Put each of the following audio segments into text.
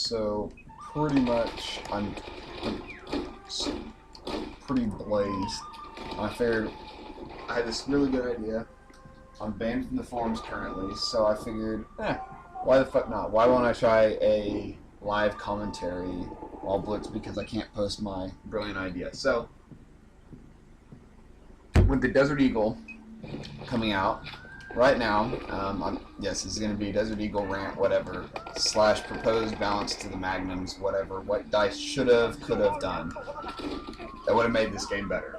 so pretty much I'm pretty blazed. I figured I had this really good idea. I'm banned from the forums currently, so I figured, why the fuck not? Why won't I try a live commentary while Blitz, because I can't post my brilliant idea. So, with the Desert Eagle coming out right now, yes, this is going to be Desert Eagle rant, whatever, / proposed balance to the Magnums, whatever, what DICE should have, could have done. That would have made this game better.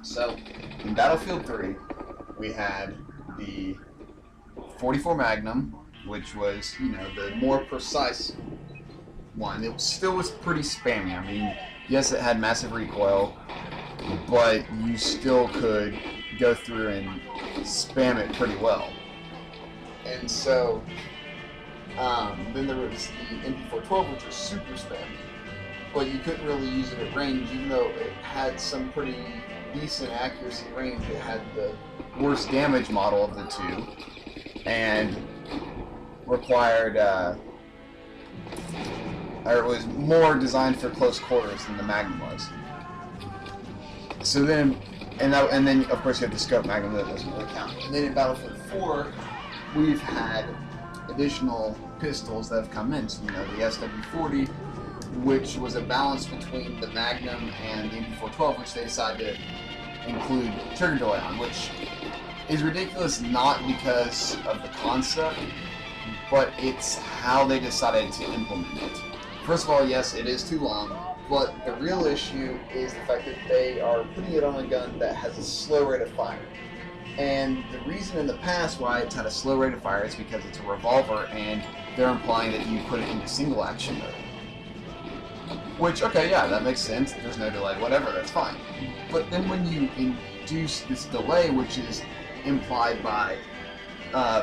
So, in Battlefield 3, we had the 44 Magnum, which was, you know, the more precise one. It still was pretty spammy. I mean, yes, it had massive recoil, but you still could go through and spam it pretty well. And so, then there was the MP412, which was super spammy, but you couldn't really use it at range, even though it had some pretty decent accuracy range. It had the worst damage model of the two, and required, or it was more designed for close quarters than the Magnum was. So then, and then of course you have the scope Magnum that doesn't really count. And then in Battlefield 4, we've had additional pistols that have come in. So, you know, the SW40, which was a balance between the Magnum and the MP412, which they decided to include trigger delay on, which is ridiculous not because of the concept, but it's how they decided to implement it. First of all, yes, it is too long, but the real issue is the fact that they are putting it on a gun that has a slow rate of fire. And the reason in the past why it's had a slow rate of fire is because it's a revolver, and they're implying that you put it into single action mode. Which, okay, yeah, that makes sense. There's no delay, whatever, that's fine. But then when you induce this delay, which is implied by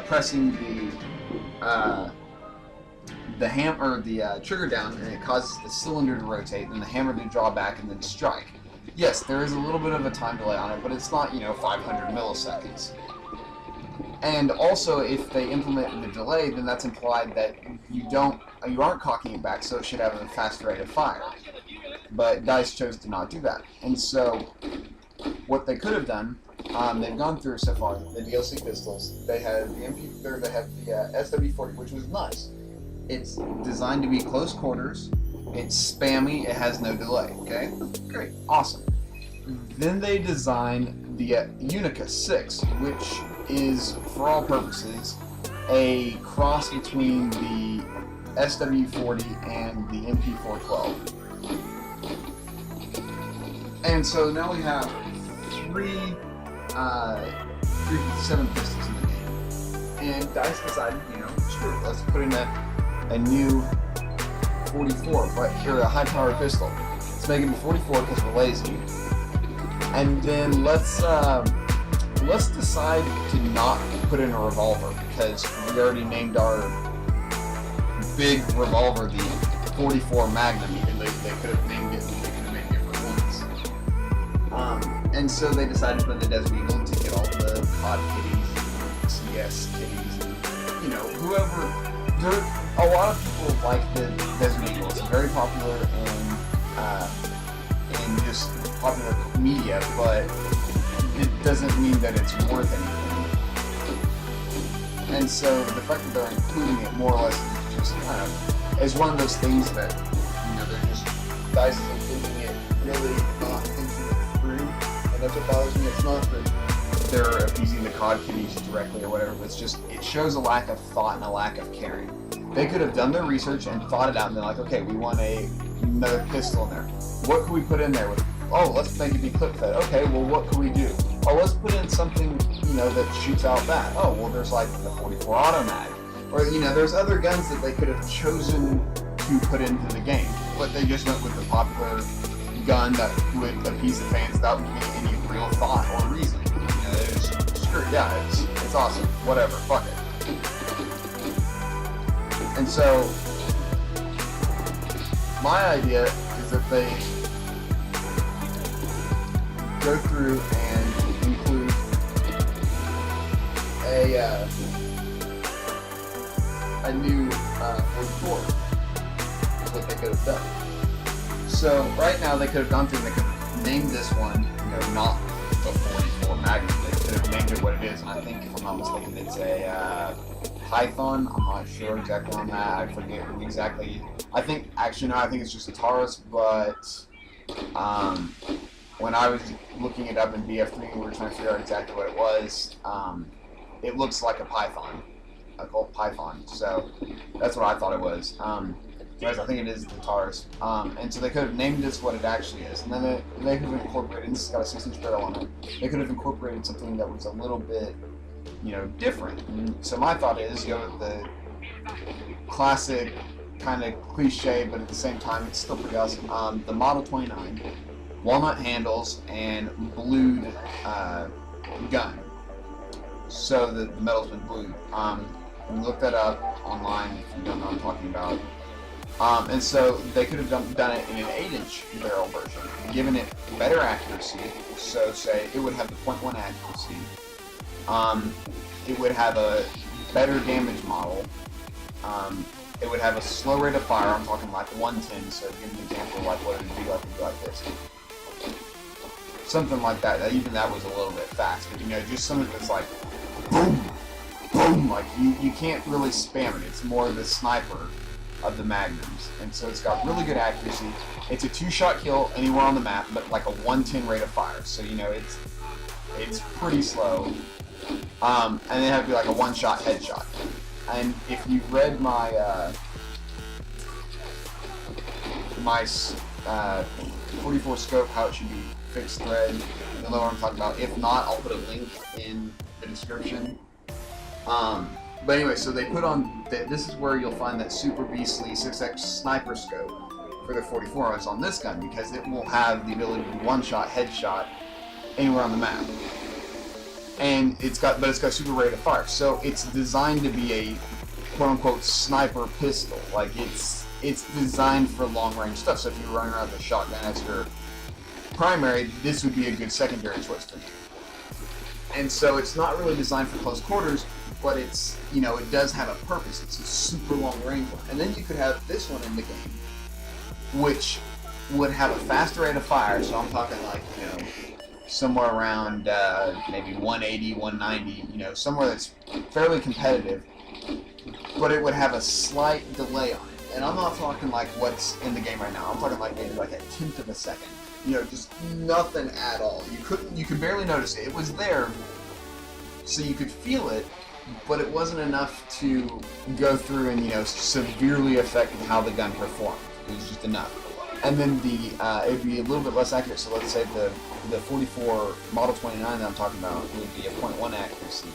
pressing the trigger down, and it causes the cylinder to rotate, and the hammer to draw back and then strike. Yes, there is a little bit of a time delay on it, but it's not, you know, 500 milliseconds. And also, if they implement the delay, then that's implied that you aren't cocking it back, so it should have a fast rate of fire. But DICE chose to not do that. And so, what they could have done, they've gone through so far the DLC pistols. They have the MP, they have the SW40, which was nice. It's designed to be close quarters. It's spammy. It has no delay. Okay, great, awesome. Then they designed the Unica 6, which is, for all purposes, a cross between the SW40 and the MP412. And so now we have three 357 pistols in the game. And DICE decided, you know, screw it, let's put in a new 44, but or a high-powered pistol. Let's make it a 44 because we're lazy. And then let's decide to not put in a revolver, because we already named our big revolver the 44 Magnum, even though they could have named it, they could have made different ones. And so they decided to put in the Desert Eagle to get all the COD kitties, CS kitties, and, you know, whoever. A lot of people like the Desert Eagle. It's very popular in just popular media, but it doesn't mean that it's worth anything. And so the fact that they're including it more or less is just kind of is one of those things that, you know, they're just DICE is including it, really not thinking it through, and that's what bothers me. It's not that they're abusing the COD kiddies directly or whatever, but it's just, it shows a lack of thought and a lack of caring. They could have done their research and thought it out and been like, okay, we want another pistol in there. What can we put in there? Oh, let's make it be clip fed. Okay, well, what can we do? Oh, let's put in something, you know, that shoots out that. Oh, well, there's like the 44 auto mag. Or, you know, there's other guns that they could have chosen to put into the game, but they just went with the popular gun that would appease the fans without giving any real thought or reason. You know, they just, screw it, yeah, it's awesome, whatever, fuck it. And so, my idea is that they go through and include a new 44. what they could have done. So right now they could have done things. They could have named this one, not the 44 Magnum. They could have named it what it is. And I think, if I'm not mistaken, it's a Python. I'm not sure exactly on that. I forget exactly. I think it's just a Taurus, but when I was looking it up in BF3, we were trying to figure out exactly what it was. It looks like a Python, a Colt Python. So that's what I thought it was. Whereas I think it is the Taurus. And so they could have named this what it actually is. And then they could have incorporated, this has got a 6-inch barrel on it, they could have incorporated something that was a little bit, different. And so my thought is, go with the classic, kind of cliche, but at the same time, it's still pretty awesome. The Model 29, walnut handles, and blued gun. So the metal's been blued. You can look that up online if you don't know what I'm talking about. And so they could have done it in an 8-inch barrel version, given it better accuracy. So say it would have the .1 accuracy. It would have a better damage model. It would have a slow rate of fire. I'm talking like 110. So to give an example, like what it would be like this. Something like that. Even that was a little bit fast, but just something that's like boom, boom. Like you can't really spam it. It's more the sniper of the Magnums, and so it's got really good accuracy. It's a 2-shot kill anywhere on the map, but like a 110 rate of fire. So it's pretty slow. And then it have to be like a 1-shot headshot. And if you've read my my 44 scope, how it should be fixed thread, you'll know what I'm talking about. If not, I'll put a link in the description. But anyway, so they put on, this is where you'll find that super beastly 6x sniper scope for the 44 is on this gun, because it will have the ability to do 1-shot headshot anywhere on the map. And it's got super rate of fire. So it's designed to be a quote-unquote sniper pistol. Like it's designed for long-range stuff. So if you're running around with a shotgun as your primary, this would be a good secondary choice for you. And so it's not really designed for close quarters, but it's, it does have a purpose. It's a super long-range one. And then you could have this one in the game, which would have a faster rate of fire. So I'm talking like, somewhere around maybe 180, 190, somewhere that's fairly competitive, but it would have a slight delay on it. And I'm not talking like what's in the game right now. I'm talking like maybe like a tenth of a second. Just nothing at all. You could barely notice it. It was there, so you could feel it, but it wasn't enough to go through and, severely affect how the gun performed. It was just enough. And then it would be a little bit less accurate. So let's say the 44 Model 29 that I'm talking about would be a .1 accuracy.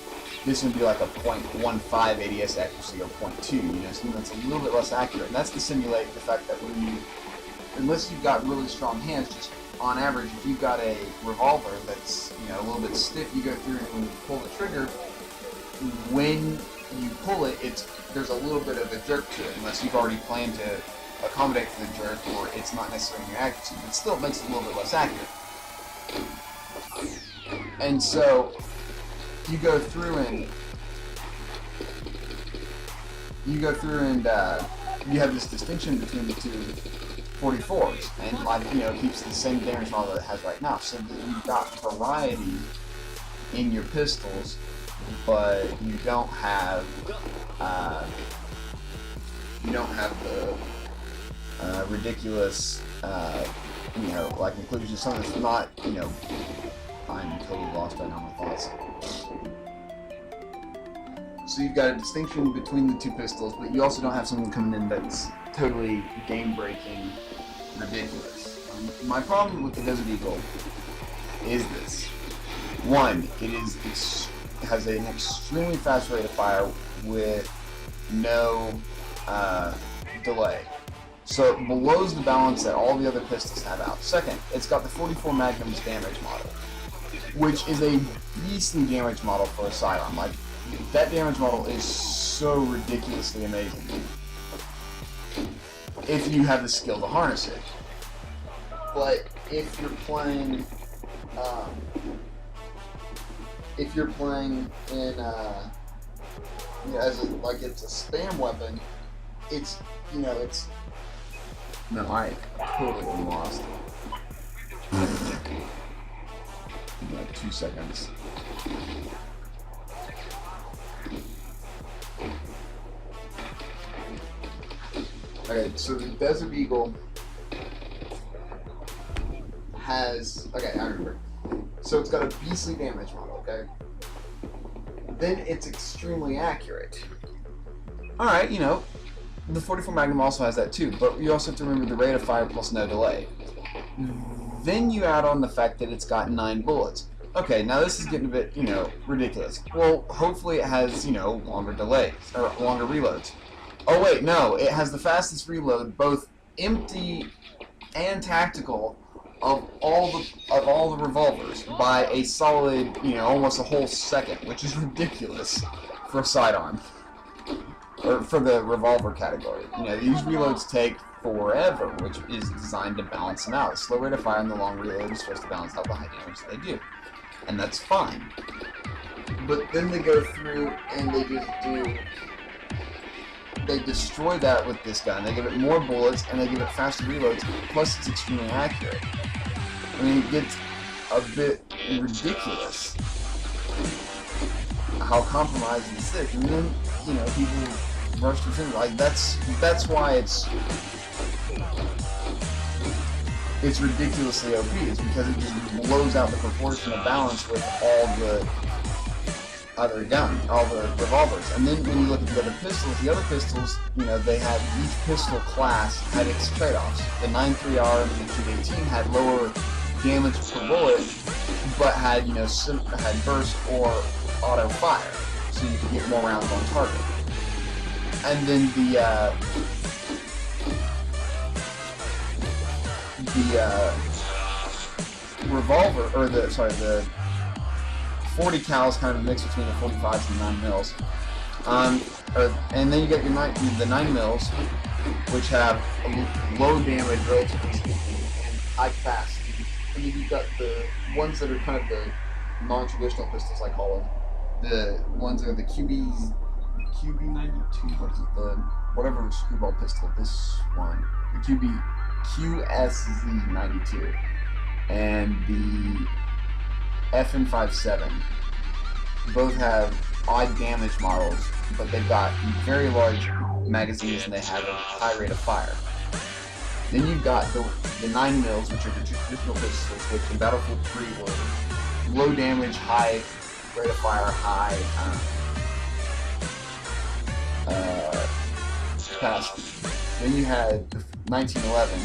This would be like a .15 ADS accuracy or .2, something that's a little bit less accurate. And that's to simulate the fact that unless you've got really strong hands, just on average, if you've got a revolver that's, a little bit stiff, you go through and when you pull the trigger, when you pull it, there's a little bit of a jerk to it, unless you've already planned to accommodate for the jerk, or it's not necessarily in your accuracy, but still it makes it a little bit less accurate. And so you go through and you have this distinction between the two 44s, and it keeps the same damage model that it has right now. So that you've got variety in your pistols, but you don't have the ridiculous like inclusion. Something that's not, I'm totally lost right now in my thoughts. So you've got a distinction between the two pistols, but you also don't have something coming in that's totally game-breaking ridiculous. My problem with the Desert Eagle is this. One, it has an extremely fast rate of fire with no delay. So it blows the balance that all the other pistols have out. Second, it's got the 44 Magnum's damage model, which is a beastly damage model for a sidearm. Like, that damage model is so ridiculously amazing if you have the skill to harness it. But if you're playing in as like it's a spam weapon, it's No, I totally am lost. Like 2 seconds. Okay, so the Desert Eagle has... Okay, I remember. So it's got a beastly damage model, okay? Then it's extremely accurate. Alright, you know, the 44 Magnum also has that too, but you also have to remember the rate of fire plus no delay. Then you add on the fact that it's got 9 bullets. Okay, now this is getting a bit, you know, ridiculous. Well, hopefully it has, you know, longer delays, or longer reloads. Oh wait, no, it has the fastest reload, both empty and tactical, of all the revolvers by a solid, you know, almost a whole second, which is ridiculous for a sidearm. Or for the revolver category. You know, these reloads take forever, which is designed to balance them out. The slow rate of fire and the long reload is supposed to balance out the high damage that they do. And that's fine. But then they go through and they just do... They destroy that with this gun. They give it more bullets and they give it faster reloads, plus it's extremely accurate. I mean, it gets a bit ridiculous how compromised this is. And then, you know, people rush to things like that's why it's ridiculously OP. It's because it just blows out the proportion of balance with all the other guns, all the revolvers. And then when you look at the other pistols, you know, they had each pistol class had its trade-offs. The 9.3R and the 218 had lower damage per bullet, but had, you know, had burst or auto fire, so you could get more rounds on target. And then the revolver, or the 40 cal is kind of a mix between the 45s and 9 mils. And then you get the 9 mils, which have low damage relatively speaking and high capacity. And then you've got the ones that are kind of the non-traditional pistols, I call them. The ones that are the QB92, what is it? The whatever screwball pistol, this one. The QSZ92. And the FN57. Both have odd damage models, but they've got very large magazines and they have a high rate of fire. Then you've got the 9 mils, which are the traditional pistols, which in Battlefield 3 were low damage, high rate of fire, high capacity. Then you had the 1911,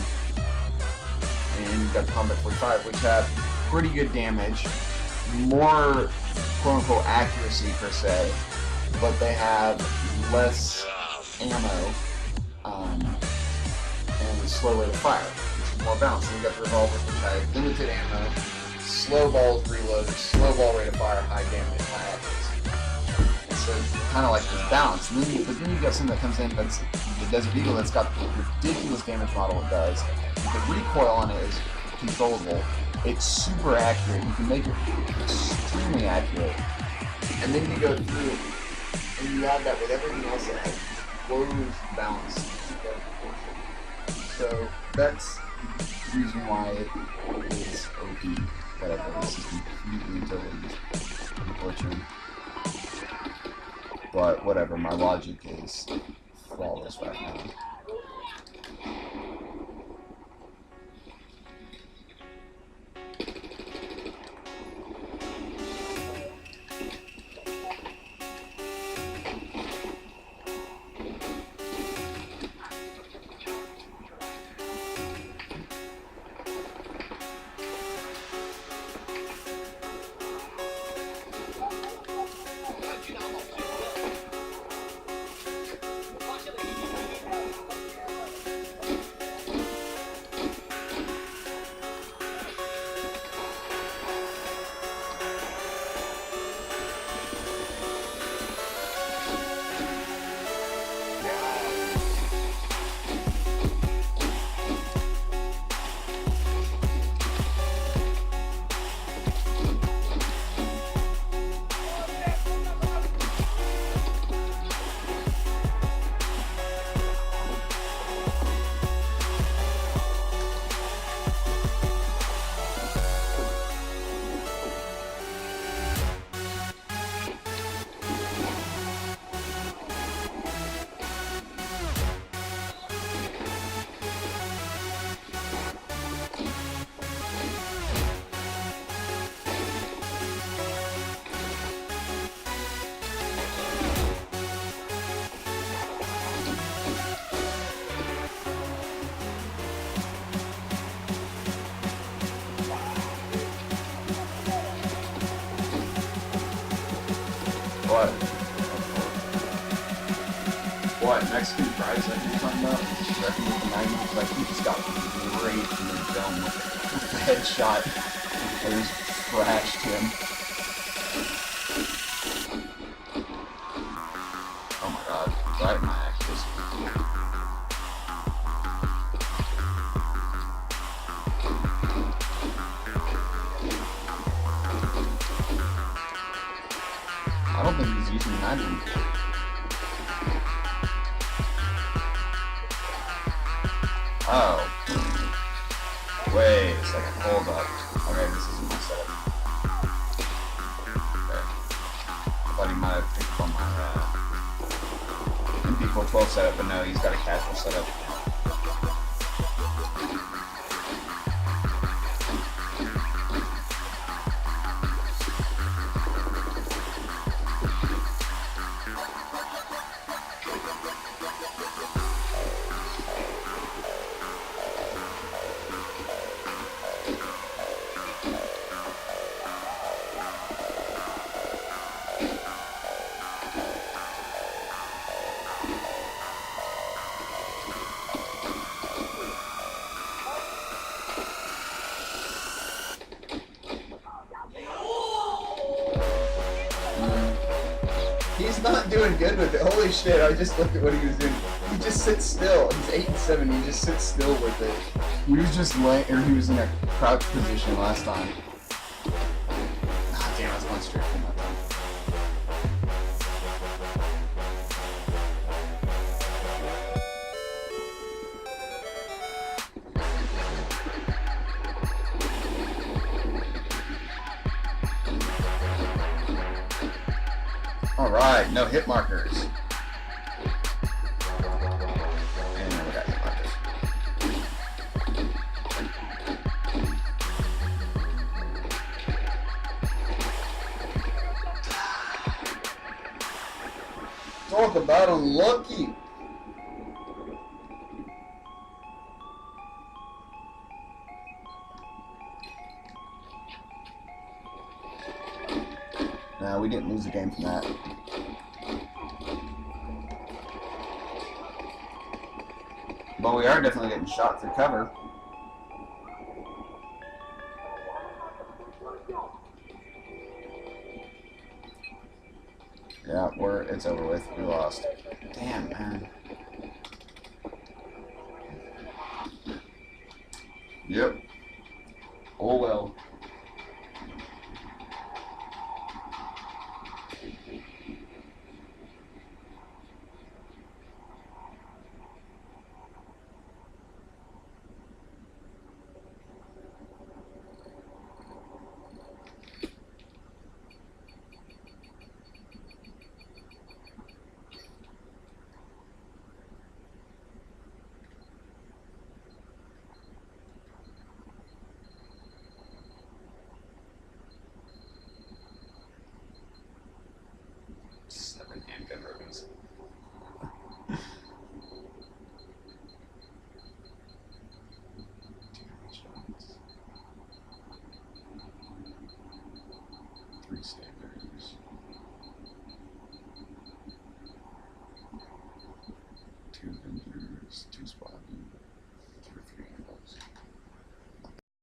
and you've got the Combat 45, which have pretty good damage, more quote-unquote accuracy per se, but they have less ammo and a slow rate of fire, which is more balanced. And you got the revolvers, which have limited ammo, slow balls reloaded, slow ball rate of fire, high damage, high accuracy. So it's kind of like this balance. And then but then you got something that comes in that's the Desert Eagle that's got the ridiculous damage model it does. The recoil on it is controllable. It's super accurate. You can make it extremely accurate. And then you go through and you add that with everything else that has closed balance. So that's the reason why it is OP. Whatever. This is completely and totally unfortunate. But whatever, my logic is flawless right now. What? What, Mexican fries that you're talking about? Wrecking with the Magnum? Like, he just got great in the dome with the headshot. I just thrashed him. Oh my god, right in my axis. I don't think he's using Magnum. Oh. Wait a second, hold up. Okay, this isn't my setup. Okay. I thought he might have picked up on my MP412 setup, but no, he's got a casual setup. He's not doing good with it. Holy shit, I just looked at what he was doing. He just sits still. He's 8-7, he just sits still with it. He was just laying, or he was in a crouch position last time. Ah, damn, I was going straight for my time. Alright, no hit markers. And we got hit markers. Talk about unlucky. Nah, we didn't lose the game from that. But we are definitely getting shot through cover. Yeah, it's over with. We lost. Damn, man. Yep. Oh well.